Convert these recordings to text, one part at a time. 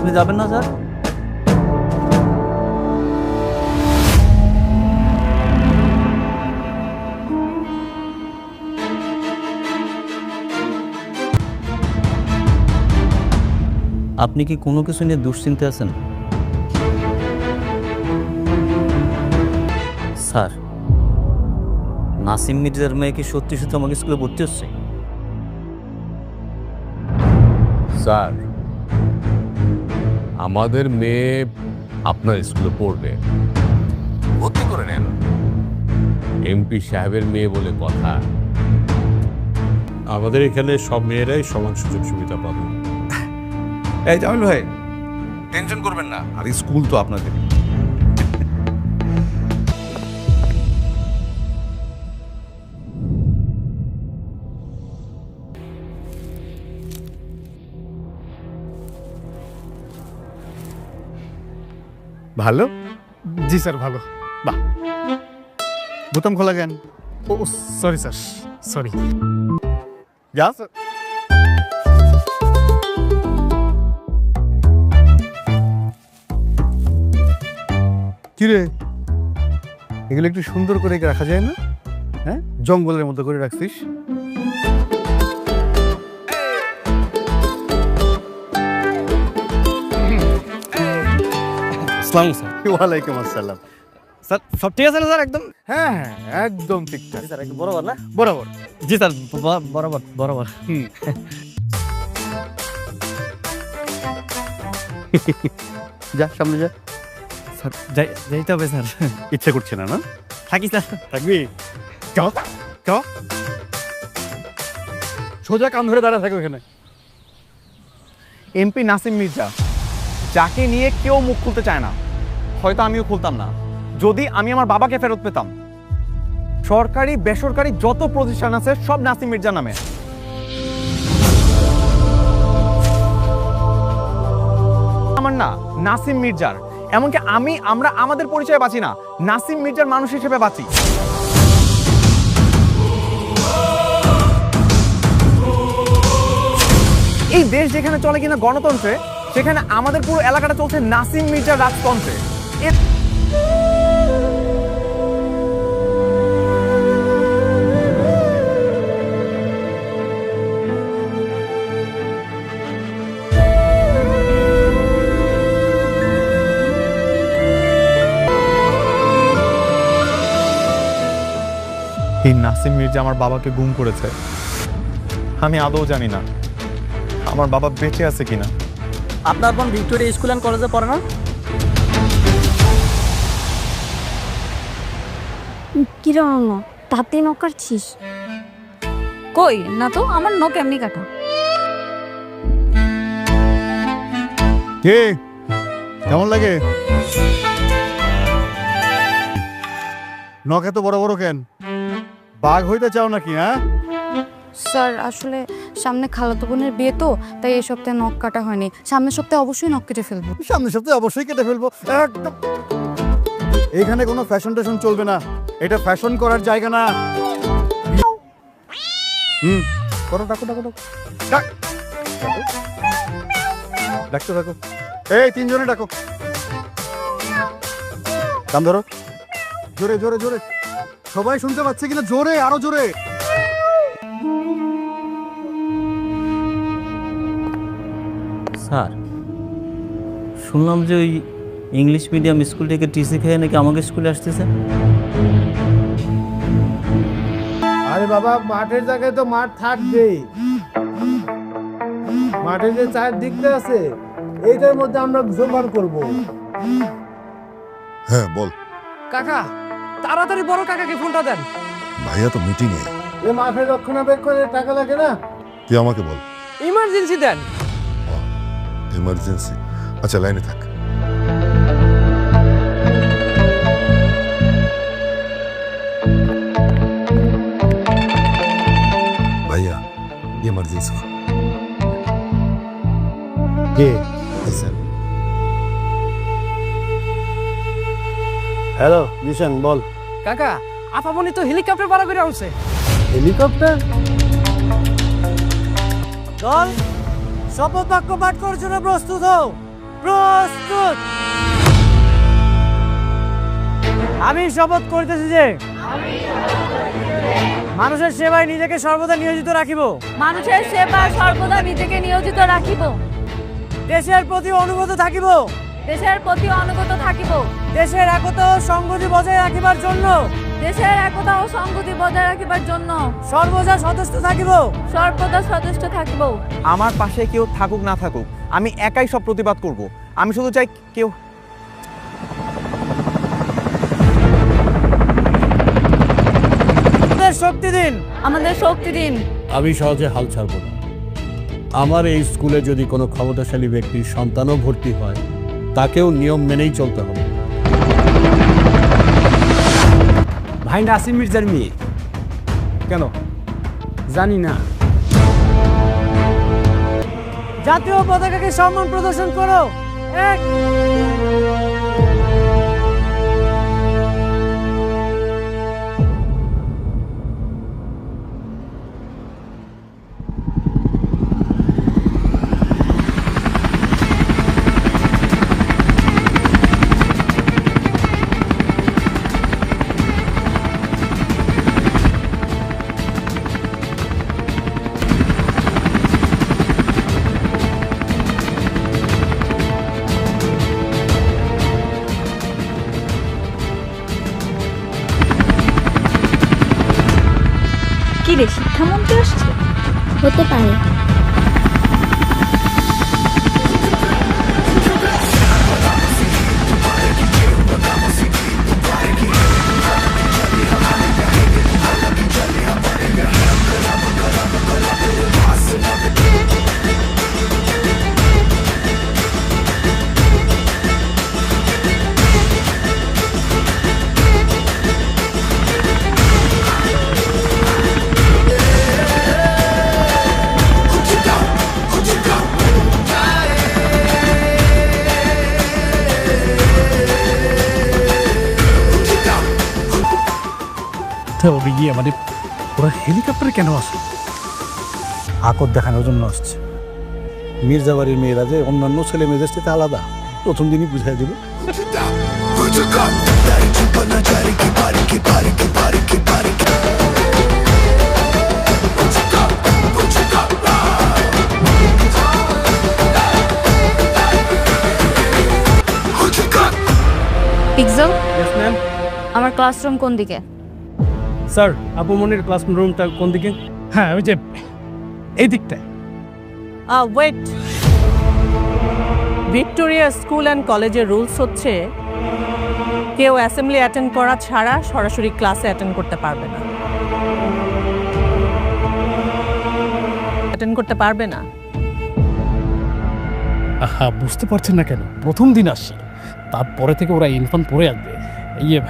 আপনি যাবেন না স্যার? আপনি কি কোনো কিছু নিয়ে দুশ্চিন্তে আছেন? স্যার, নাসিম মির্জার মেয়ে কি সত্যি সত্যি আমাকে স্কুলে ভর্তি হচ্ছে? স্যার, আমাদের মেয়ে আপনার স্কুলে পড়বে, ভর্তি করে নেন। এমপি সাহেবের মেয়ে বলে কথা। আমাদের এখানে সব মেয়েরাই সমান সুযোগ সুবিধা পাবে। এই জামিল ভাই, টেনশন করবেন না, আর স্কুল তো আপনাদের। ভালো? জি স্যার, ভালো। বাহ, বোতাম খোলা কেন? ও সরি স্যার, সরি। যা স্যার। কিরে, এগুলো একটু সুন্দর করে রাখা যায় না? হ্যাঁ, জঙ্গলের মতো করে রাখছিস। আসসালামু স্যার। ওয়ালাইকুম আসসালাম। স্যার সব ঠিক আছে না স্যার? একদম হ্যাঁ হ্যাঁ, একদম ঠিকঠাক। স্যার, একদম বরাবর না? বরাবর। জি স্যার, বরাবর বরাবর। যা সামনে যা। স্যার যাইতে হবে স্যার। ইচ্ছে করছে না? না থাকি স্যার। থাকবি? চ চ, সোজা কান ধরে দাঁড়া থাকো এখানে। এমপি নাসিম মির্জা, যাকে নিয়ে কেউ মুখ খুলতে চায় না, হয়তো আমিও খুলতাম না যদি আমি আমার বাবাকে ফেরত পেতাম। সরকারি বেসরকারি যত প্রতিষ্ঠান আছে সব নাসিম মির্জা নামে। আমার না, নাসিম মির্জার। এমনকি আমরা আমাদের পরিচয়ে বাঁচি না, নাসিম মির্জার মানুষ হিসেবে বাঁচি। এই দেশ যেখানে চলে কিনা গণতন্ত্রে, সেখানে আমাদের পুরো এলাকাটা চলছে নাসিম মির্জার রাজতন্ত্রে। এই নাসিম মির্জা আমার বাবাকে গুম করেছে। আমি আদৌ জানি না আমার বাবা বেঁচে আছে কিনা। আপনার বোন ভিক্টোরিয়া স্কুল অ্যান্ড কলেজে পড়ে না? কিরণ, তাতে নখ কাটছিস? কই না তো, আমার নখ এমনি কাটা। কে, কেমন লাগে? নখ এত বড় বড় কেন? বাঘ হইতে চাও নাকি? হ্যাঁ স্যার, আসলে সামনে খালাতো বোনের বিয়ে তো, তাই এই সপ্তাহে নখ কাটা হয়নি। সামনের সপ্তাহে অবশ্যই নখ কেটে ফেলবো। সামনের সপ্তাহে অবশ্যই কেটে ফেলবো। একদম। এখানে কোনো ফ্যাশন টেশন চলবে না, এটা ফ্যাশন করার জায়গা না। করো, ডাকো ডাকো ডাকো, ডাক, ডাকতে ডাকো। এই তিনজনে ডাকো, কান ধরো, জোরে জোরে জোরে। সবাই শুনতে পাচ্ছে কিনা? জোরে, আরো জোরে। স্যার, শুনলাম যে ওই ইংলিশ মিডিয়াম স্কুল থেকে টিসি খেয়ে নাকি আমাকে স্কুলে আসতেছে। আরে বাবা, মাঠের জায়গায় তো মাঠ থাকবেই। মাঠের যে চারদিকটা আছে, এইটার মধ্যে আমরা জোগাড় করব। হ্যাঁ বল। কাকা, তাড়াতাড়ি বড় কাকাকে ফোনটা দেন। ভাইয়া তো মিটিং এ। এই মাঠের রক্ষণাবেক্ষণের টাকা লাগে না? তুই আমাকে বল। ইমার্জেন্সি দেন। ইমার্জেন্সি? আচ্ছা, লাইনে থাক। ভাইয়া, ইমার্জেন্সি। কে? হ্যালো মিশন, বল। কাকা, আপামনি তো হেলিকপ্টার ভাড়া করে আনছে। হেলিকপ্টার? দল, শপথ বাক্য পাঠ করার জন্য প্রস্তুত হও। প্রস্তুত। আমি শপথ করিতেছি যে মানুষের সেবায় নিজেকে সর্বদা নিয়োজিত রাখিব। মানুষের সেবা সর্বদা নিজেকে নিয়োজিত রাখিব। দেশের প্রতি অনুগত থাকিব। দেশের প্রতি অনুগত থাকিব। দেশের একতা ও সংগতি বজায় রাখিবার জন্য দেশের একতা ও সংগতি বজায় রাখিবার জন্য সর্বদা সচেষ্ট থাকিব। সর্বদা সচেষ্ট থাকিব। আমার পাশে কেউ থাকুক না থাকুক, আমি একাই সব প্রতিবাদ করব। আমি শুধু চাই কেউ আমাদের শক্তি দিন। আমাদের শক্তি দিন। আমি সহজে হাল ছাড়ব না। আমার এই স্কুলে যদি কোনো ক্ষমতাশালী ব্যক্তির সন্তানও ভর্তি হয়, তাকেও নিয়ম মেনেই চলতে হবে। ভাই নাসিম মির্জার মেয়ে। কেন? জানি না। জাতীয় পতাকাকে সম্মান প্রদর্শন করো। এক। কি রে, শিক্ষামন্ত্রী আসছে? হতে পারে। তবে গিয়ে মানে ওরা হেলিকপ্টারে কেন আসে? আকর দেখানোর জন্য আসছে। মির্জাবাড়ির মেয়েরা যে অন্যান্য ছেলে মেয়েদের সাথে আলাদা, প্রথম দিনই বুঝাই দেবে। Pixel, yes ma'am. আমার ক্লাসরুম কোন দিকে? স্যার, আপু মনির ক্লাসরুমটা কোন দিকে? হ্যাঁ, ওই যে এই দিকটায়। ওয়েট, ভিক্টোরিয়া স্কুল অ্যান্ড কলেজের রুলস হচ্ছে কেউ অ্যাসেম্বলি অ্যাটেন্ড করা ছাড়া সরাসরি ক্লাসে অ্যাটেন্ড করতে পারবে না। অ্যাটেন্ড করতে পারবে না। বুঝতে পারছেন না কেন? প্রথম দিন আসছি, তারপরে থেকে ওরা ইনফর্ম পরে আসবে। ইয়ে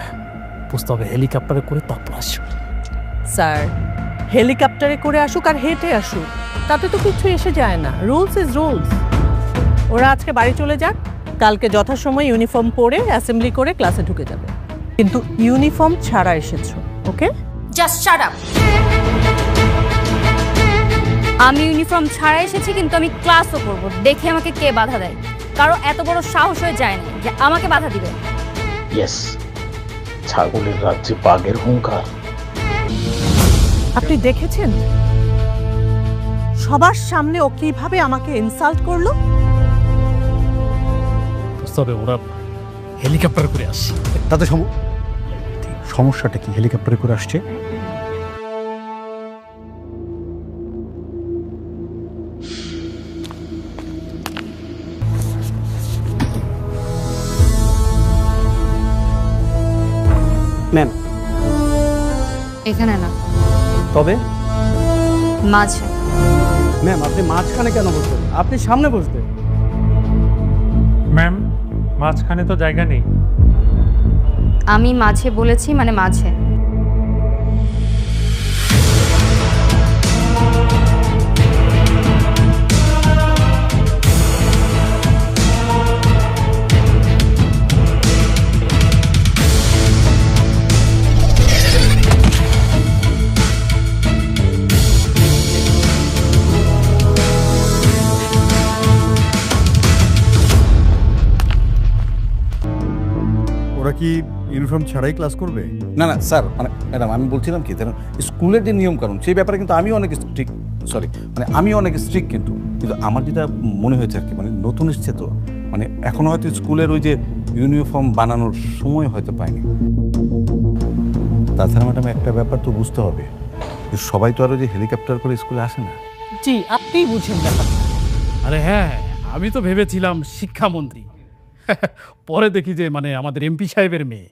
বুঝতে হবে, হেলিকপ্টারে করে তারপর আসবে। স্যার, হেলিকপ্টারে করে আসুক আর হেঁটে আসুক, তাতে তো কিছু এসে যায় না। Rules is rules. ওরা আজকে বাড়ি চলে যাক, কালকে যথাসময় ইউনিফর্ম পরে অ্যাসেম্বলি করে ক্লাসে ঢুকে যাবে। কিন্তু ইউনিফর্ম ছাড়া এসেছো, ওকে? Just shut up. আমি ইউনিফর্ম ছাড়া এসেছি, কিন্তু আমি ক্লাসও করব। দেখে আমাকে কে বাধা দেয়। কারো এত বড় সাহস হয়ে যায় না যে আমাকে বাধা দিবে। ইয়েস, ছাগলের রাজ্যে বাঘের হুঙ্কার। আপনি দেখেছেন সবার সামনে ও কিভাবে আমাকে ইনসাল্ট করলো? বুঝতে হবে, ওরা হেলিকপ্টারে করে আসছে। তাতে সমস্যাটা কি? হেলিকপ্টারে করে আসছে। ম্যাম, এখানে না, তবে মাঝে। ম্যাম, আপনি মাঝখানে কেন বসবেন? আপনি সামনে বসবেন। ম্যাম, মাঝখানে তো জায়গা নেই। আমি মাঝে বলেছি, মানে মাঝে। কি ইউনিফর্ম ছাড়াই ক্লাস করবে? না না স্যার, মানে ম্যাডাম আমি বলছিলাম কি জানেন, স্কুলের যে নিয়ম কানুন সেই ব্যাপারে কিন্তু আমি অনেক স্ট্রিক্ট, মানে আমি অনেক স্ট্রিক্ট, কিন্তু আমার যেটা মনে হয়েছে আর কি, মানে নতুন এসছে তো, মানে এখনো হয়তো স্কুলের ওই যে ইউনিফর্ম বানানোর সময় হয়তো পায়নি। তাছাড়া ম্যাডাম একটা ব্যাপার তো বুঝতে হবে, যে সবাই তো আর ওই যে হেলিকপ্টার করে স্কুলে আসে না। জি, আপনিই বুঝেন ব্যাপারটা। আরে হ্যাঁ, আমি তো ভেবেছিলাম শিক্ষামন্ত্রী, পরে দেখি যে মানে আমাদের এমপি সাহেবের মেয়ে।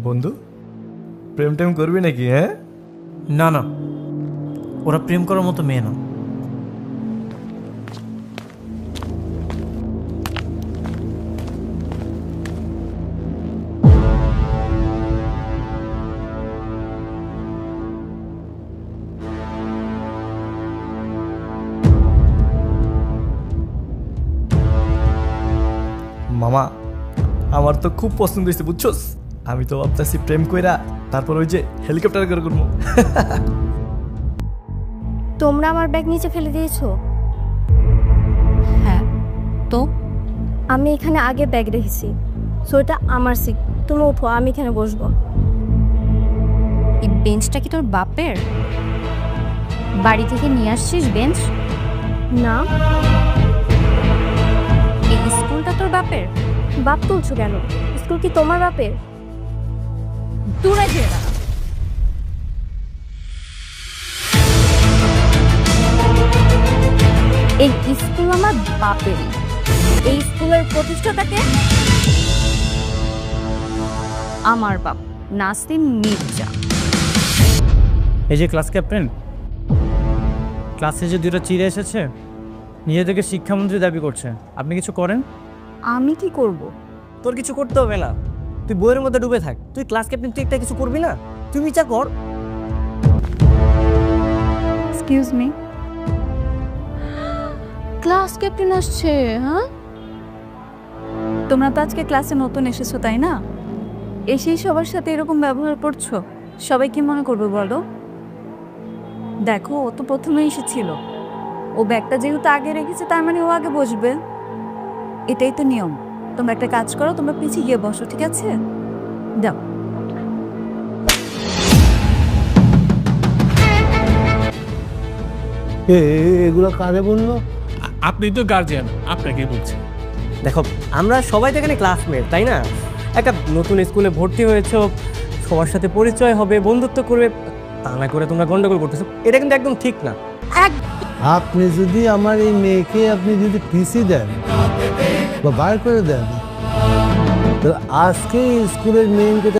বন্ধু, প্রেম টেম করবি নাকি? হ্যাঁ, না না, ওরা প্রেম করার মতো মেয়ে না। মামা, আমার তো খুব পছন্দ হয়েছে বুঝছস। আমি তো ভাবতেছি প্রেম কইরা তারপর ওই যে হেলিকপ্টার করে করবো। তোমরা আমার ব্যাগ নিচে ফেলে দিয়েছো? হ্যাঁ, তো আমি এখানে আগে ব্যাগ রেখেছি, সো এটা আমার সিট। তুমি উঠো, আমি এখানে বসবো। এই বেঞ্চটা কি তোর বাপের? বাড়ি থেকে নিয়ে আসছিস বেঞ্চ? না। এই স্কুলটা তোর বাপের? বাপ তুলছো কেন? স্কুল কি তোমার বাপের? দূরে যেয়ে দাঁড়া। এই স্কুল আমার বাপেরই। এই স্কুলের প্রতিষ্ঠাতাকে আমার বাপ, নাসিম মির্জা। এই যে ক্লাস ক্যাপ্টেন, ক্লাসে যে দুটো চিড়ে এসেছে, নিজে থেকে শিক্ষামন্ত্রী দাবি করছে। আপনি কিছু করেন? আমি কি করব? তোর কিছু করতে হবে না, তুই বইয়ের মধ্যে ডুবে থাক। তুই ক্লাস ক্যাপ্টেন, তুই একটা কিছু করবি না? তুই যা কর। এক্সকিউজ মি, ক্লাস ক্যাপ্টেন আসছে? হ্যাঁ, তোমরা তো আজকে ক্লাসে নতুন এসেছো তাই না? এসেই সবার সাথে এরকম ব্যবহার করছো, সবাই কি মনে করবে বলো? দেখো, ও তো প্রথমেই এসেছিল, ও ব্যাগটা যেহেতু আগে রেখেছে তার মানে ও আগে বসবে, এটাই তো নিয়ম। তোমরা একটা কাজ করো, তোমরা পিছিয়ে গিয়ে বসো, ঠিক আছে? দাও। এগুলো কারে বললো? আপনি তো গার্জিয়ান, আপনাকে বলছি। দেখো, আমরা সবাই তো এখানে ক্লাসমেট, তাই না? একটা নতুন স্কুলে ভর্তি হয়েছো, সবার সাথে পরিচয় হবে, বন্ধুত্ব করবে, তা না করে তোমরা গন্ডগোল করতেছো। এটা কিন্তু একদম ঠিক না। আপনি যদি আমার এই মেয়েকে আপনি যদি পিসি দেন বা বার করে দেন, তাহলে আজকে স্কুলের মেয়েকে